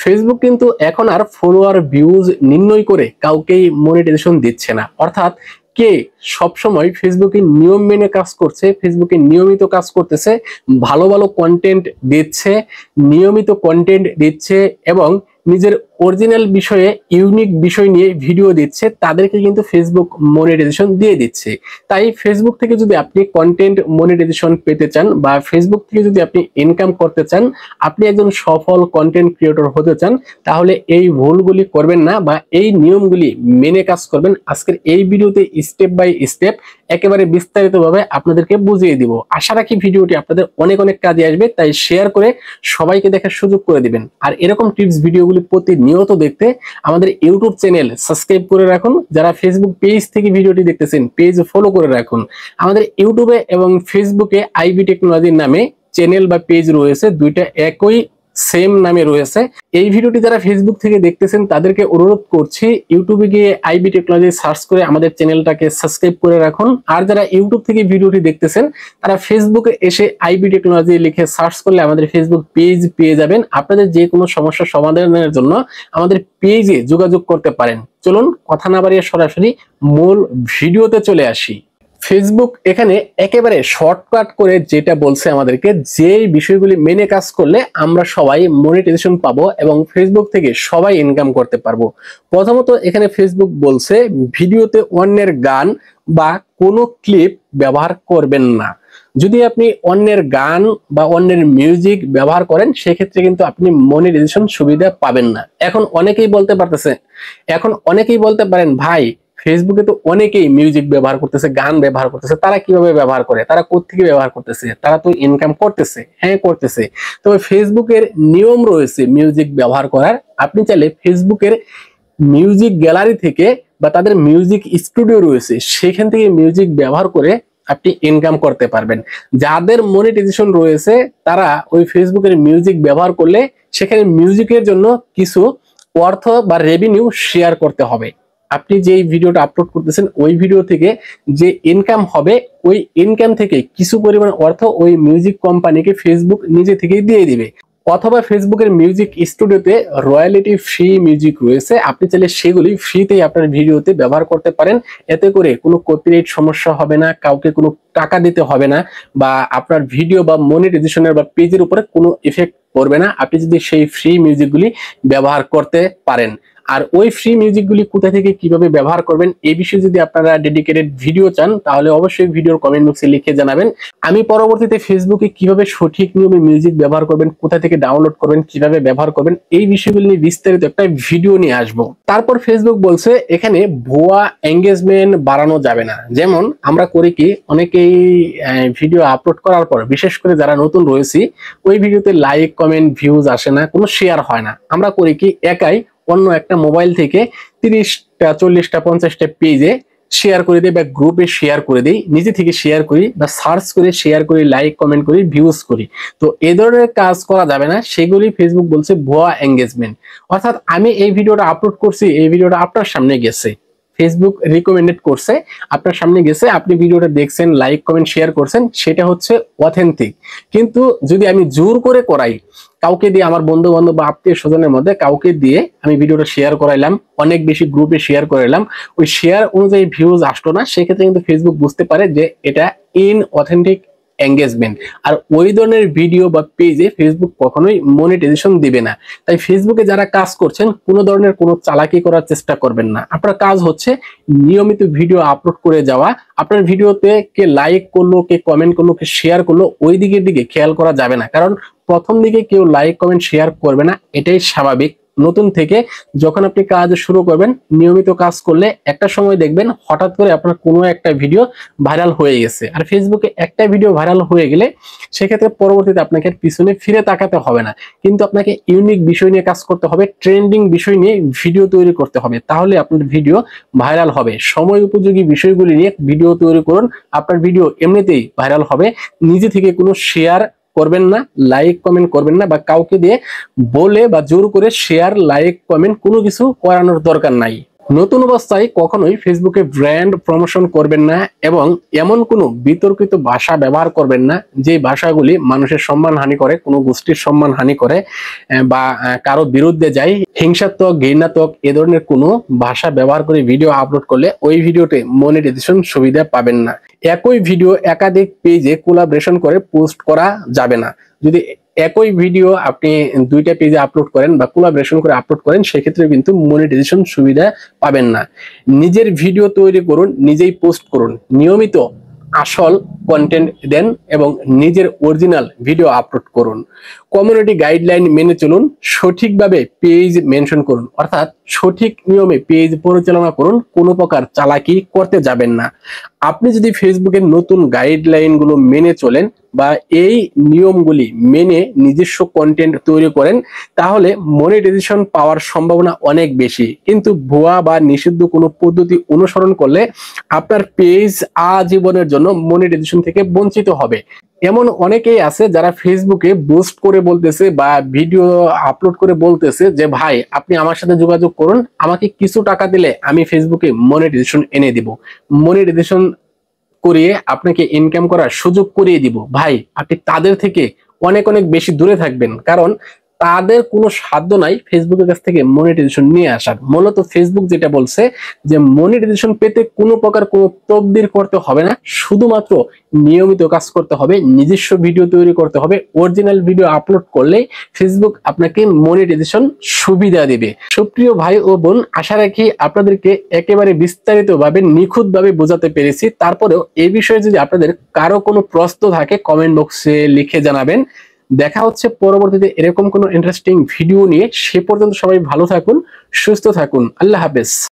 Facebook কিন্তু এখন আর follower views নির্ণয় করে কাউকেই মনিটাইজেশন দিচ্ছে না। অর্থাৎ কে সবসময় ফেসবুকে নিয়ম মেনে কাজ করছে, ফেসবুকে নিয়মিত কাজ করতেছে, ভালো ভালো কন্টেন্ট দিচ্ছে, নিয়মিত কন্টেন্ট দিচ্ছে এবং নিজের অরিজিনাল বিষয়ে ইউনিক বিষয় নিয়ে ভিডিও দিচ্ছে, তাদেরকে কিন্তু ফেসবুক মনিটাইজেশন দিয়ে দিচ্ছে। তাই ফেসবুক থেকে যদি আপনি কন্টেন্ট মনিটাইজেশন পেতে চান বা ফেসবুক থেকে যদি আপনি ইনকাম করতে চান, আপনি একজন সফল কন্টেন্ট ক্রিয়েটর হতে চান, তাহলে এই ভুলগুলি করবেন না বা এই নিয়মগুলি মেনে কাজ করবেন। আজকের এই ভিডিওতে স্টেপ বাই স্টেপ একেবারে বিস্তারিতভাবে আপনাদেরকে বুঝিয়ে দিব। আশা রাখি ভিডিওটি আপনাদের অনেক অনেক কাজে আসবে, তাই শেয়ার করে সবাইকে দেখার সুযোগ করে দিবেন। আর এরকম টিপস ভিডিওগুলি প্রতিনিয়ত দেখতে আমাদের ইউটিউব চ্যানেল সাবস্ক্রাইব করে রাখুন। যারা ফেসবুক পেজ থেকে ভিডিওটি দেখতেছেন, পেজ ফলো করে রাখুন। আমাদের ইউটিউবে এবং ফেসবুকে আইবি টেকনোলজির নামে চ্যানেল বা পেজ রয়েছে, দুইটা একই সেম নামে রয়েছে। এই ভিডিওটি যারা ফেসবুক থেকে দেখতেছেন তাদেরকে অনুরোধ করছি ইউটিউবে গিয়ে আইবি টেকনোলজি সার্চ করে আমাদের চ্যানেলটাকে সাবস্ক্রাইব করে রাখুন। আর যারা ইউটিউব থেকে ভিডিওটি দেখতেছেন তারা ফেসবুকে এসে আইবি টেকনোলজি লিখে সার্চ করলে আমাদের ফেসবুক পেজ পেয়ে যাবেন। আপনাদের যে কোনো সমস্যার সমাধানের জন্য আমাদের পেজে যোগাযোগ করতে পারেন। চলুন কথা না বাড়িয়ে সরাসরি মূল ভিডিওতে চলে আসি। ফেসবুক এখানে একেবারে শর্টকাট করে যেটা বলছে আমাদেরকে, যে বিষয়গুলি মেনে কাজ করলে আমরা সবাই মনিটাইজেশন পাবো এবং ফেসবুক থেকে সবাই ইনকাম করতে পারবো। প্রথমত এখানে ফেসবুক বলছে ভিডিওতে অন্যের গান বা কোনো ক্লিপ ব্যবহার করবেন না। যদি আপনি অন্যের গান বা অন্যের মিউজিক ব্যবহার করেন সেক্ষেত্রে কিন্তু আপনি মনিটাইজেশন সুবিধা পাবেন না। এখন অনেকেই বলতে পারেন ভাই, ফেসবুকে তো অনেকেই মিউজিক ব্যবহার করতেছে, গান ব্যবহার করতেছে, তারা কিভাবে ব্যবহার করে, তারা কোত্থেকে ব্যবহার করতেছে, তারা তো ইনকাম করতেছে। হ্যাঁ করতেছে, তবে ফেসবুকের নিয়ম রয়েছে মিউজিক ব্যবহার করার। আপনি চাইলে ফেসবুকের মিউজিক গ্যালারি থেকে বা তাদের মিউজিক স্টুডিও রয়েছে সেখান থেকে মিউজিক ব্যবহার করে আপনি ইনকাম করতে পারবেন। যাদের মনিটাইজেশন রয়েছে তারা ওই ফেসবুকের মিউজিক ব্যবহার করলে সেখানে মিউজিকের জন্য কিছু অর্থ বা রেভিনিউ শেয়ার করতে হবে। আপনি যে ভিডিওটা আপলোড করতেছেন ওই ভিডিও থেকে যে ইনকাম হবে, ওই ইনকাম থেকে কিছু পরিমাণ অর্থ ওই মিউজিক কোম্পানিকে ফেসবুক নিজে থেকেই দিয়ে দিবে। অথবা ফেসবুকের মিউজিক স্টুডিওতে রয়্যালিটি ফ্রি মিউজিক রয়েছে, আপনি চাইলে সেগুলি ফ্রিতেই আপনার ভিডিওতে ব্যবহার করতে পারেন। এতে করে কোনো কপিরাইট সমস্যা হবে না, কাউকে কোনো টাকা দিতে হবে না, বা আপনার ভিডিও বা মনিটাইজেশনের বা পেজের উপরে কোনো ইফেক্ট পড়বে না আপনি যদি সেই ফ্রি মিউজিকগুলি ব্যবহার করতে পারেন। আর ওই ফ্রি মিউজিকগুলি কোথা থেকে কিভাবে ব্যবহার করবেন এই বিষয়ে যদি আপনারা ডেডিকেটেড ভিডিও চান তাহলে অবশ্যই ভিডিওর কমেন্ট বক্সে লিখে জানাবেন। আমি পরবর্তীতে ফেসবুকে কিভাবে সঠিক নিয়মে মিউজিক ব্যবহার করবেন, কোথা থেকে ডাউনলোড করবেন, কিভাবে ব্যবহার করবেন এই বিষয়গুলি নিয়ে বিস্তারিত একটা ভিডিও নিয়ে আসবো। তারপর ফেসবুক বলছে এখানে ভুয়া এঙ্গেজমেন্ট বাড়ানো যাবে না। যেমন আমরা করি কি, অনেকেই ভিডিও আপলোড করার পর, বিশেষ করে যারা নতুন রয়েছি, ওই ভিডিওতে লাইক কমেন্ট ভিউজ আসে না, কোনো শেয়ার হয় না। আমরা করি কি, একাই অন্য একটা মোবাইল থেকে 30টা 40টা 50টা পেজে শেয়ার করে দিই বা গ্রুপে শেয়ার করে দিই, নিজে থেকে শেয়ার করি বা সার্চ করে শেয়ার করি, লাইক কমেন্ট করি, ভিউজ করি। তো এই ধরনের কাজ করা যাবে না, সেগুলি ফেসবুক বলছে ভুয়া এঙ্গেজমেন্ট। অর্থাৎ আমি এই ভিডিওটা আপলোড করছি, এই ভিডিওটা আপনার সামনে গেছে, ফেসবুক রিকমেন্ডেড করছে, আপনার সামনে গেছে, আপনি ভিডিওটা দেখছেন, লাইক কমেন্ট শেয়ার করছেন, সেটা হচ্ছে অথেন্টিক। কিন্তু যদি আমি জোর করে করাই, কাউকে দিয়ে, আমার বন্ধু বান্ধব বা আত্মীয় স্বজনের মধ্যে কাউকে দিয়ে আমি ভিডিওটা শেয়ার করাইলাম, অনেক বেশি গ্রুপে শেয়ার করাইলাম, ওই শেয়ার অনুযায়ী ভিউজ আসলো না, সেক্ষেত্রে কিন্তু ফেসবুক বুঝতে পারে যে এটা ইনঅথেন্টিক এঙ্গেজমেন্ট। আর ওই ধরনের ভিডিও বা পেজে ফেসবুক কখনোই মনিটাইজেশন দিবে না। তাই ফেসবুকে যারা কাজ করছেন কোনো ধরনের কোনো চালাকি করার চেষ্টা করবেন না। আপনার কাজ হচ্ছে নিয়মিত ভিডিও আপলোড করে যাওয়া। আপনার ভিডিওতে কে লাইক করলো, কে কমেন্ট করলো, কে শেয়ার করলো, ওই দিকের দিকে খেয়াল করা যাবে না। কারণ প্রথম দিকে কেউ লাইক কমেন্ট শেয়ার করবে না, এটাই স্বাভাবিক। নতুন থেকে যখন আপনি কাজ শুরু করবেন, নিয়মিত কাজ করলে একটা সময় দেখবেন হঠাৎ করে আপনার কোনো একটা ভিডিও ভাইরাল হয়ে গেছে। আর ফেসবুকে একটা ভিডিও ভাইরাল হয়ে গেলে সেক্ষেত্রে পরবর্তীতে আপনাকে পিছনে ফিরে তাকাতে হবে না, কিন্তু আপনাকে ইউনিক বিষয় নিয়ে কাজ করতে হবে, ট্রেন্ডিং বিষয় নিয়ে ভিডিও তৈরি করতে হবে, তাহলে আপনার ভিডিও ভাইরাল হবে। সময় উপযোগী বিষয়গুলি নিয়ে ভিডিও তৈরি করুন, আপনার ভিডিও এমনিতেই ভাইরাল হবে। নিজে থেকে কোনো শেয়ার করবেন না, লাইক কমেন্ট করবেন না, বা কাউকে দিয়ে বলে বা জোর করে শেয়ার লাইক কমেন্ট কোনো কিছু করানোর দরকার নাই। নতুন অবস্থায় কখনোই ফেসবুকে ব্র্যান্ড প্রমোশন করবেন না এবং এমন কোনো বিতর্কিত ভাষা ব্যবহার করবেন না যে ভাষাগুলি মানুষের সম্মানহানি করে, কোনো গোষ্ঠীর সম্মানহানি করে বা কারো বিরুদ্ধে যায়, হিংসাত্মক, ঘৃণাত্মক এ ধরনের কোনো ভাষা ব্যবহার করে ভিডিও আপলোড করলে ওই ভিডিওতে মনিটাইজেশন সুবিধা পাবেন না। একই ভিডিও একাধিক পেজে কোলাবরেশন করে পোস্ট করা যাবে না। যদি একই ভিডিও আপনি দুইটা পেজে আপলোড করেন বা কোলাবরেশন করে আপলোড করেন, সেক্ষেত্রে কিন্তু মনিটাইজেশন সুবিধা পাবেন না। নিজের ভিডিও তৈরি করুন, নিজেই পোস্ট করুন, নিয়মিত আসল কন্টেন্ট দেন এবং নিজের অরিজিনাল ভিডিও আপলোড করুন। কমিউনিটি গাইডলাইন মেনে চলুন, সঠিকভাবে পেজ মেনশন করুন, অর্থাৎ সঠিক নিয়মে পেজ পরিচালনা করুন, কোনো প্রকার চালাকি করতে যাবেন না। আপনি যদি ফেসবুকের নতুন গাইডলাইন গুলো মেনে চলেন বা এই নিয়মগুলি মেনে নিজস্ব কন্টেন্ট তৈরি করেন, তাহলে মনিটাইজেশন পাওয়ার সম্ভাবনা অনেক বেশি। কিন্তু ভুয়া বা নিষিদ্ধ কোনো পদ্ধতি অনুসরণ করলে আপনার পেজ আজীবনের জন্য মনিটাইজেশন থেকে বঞ্চিত হবে। এমন অনেকেই আছে যারা ফেসবুকে বুস্ট করে বলতেছে বা ভিডিও আপলোড করে বলতেছে যে ভাই আপনি আমার সাথে যোগাযোগ করুন, আমাকে কিছু টাকা দিলে আমি ফেসবুকে মনিটাইজেশন এনে দিব, মনিটাইজেশন করিয়ে আপনাকে ইনকাম করার সুযোগ করিয়ে দিব। ভাই আপনি তাদের থেকে অনেক অনেক বেশি দূরে থাকবেন, কারণ তাদের কোনো সাধ্য নাই ফেসবুকের কাছ থেকে মনিটাইজেশন নিয়ে আসার। মূলত ফেসবুক যেটা বলছে যে মনিটাইজেশন পেতে কোনো প্রকার কোনো তদবির করতে হবে না, শুধুমাত্র নিয়মিত কাজ করতে হবে, নিজস্ব ভিডিও তৈরি করতে হবে, অরিজিনাল ভিডিও আপলোড করলেই ফেসবুক আপনাকে মনিটাইজেশন সুবিধা দেবে। সুপ্রিয় ভাই ও বোন, আশা রাখি আপনাদেরকে একেবারে বিস্তারিতভাবে নিখুঁতভাবে বোঝাতে পেরেছি। তারপরেও এই বিষয়ে যদি আপনাদের কারো কোনো প্রশ্ন থাকে কমেন্ট বক্সে লিখে জানাবেন। দেখা হচ্ছে পরবর্তীতে এরকম কোনো ইন্টারেস্টিং ভিডিও নিয়ে। সে পর্যন্ত সবাই ভালো থাকুন, সুস্থ থাকুন। আল্লাহ হাফেজ।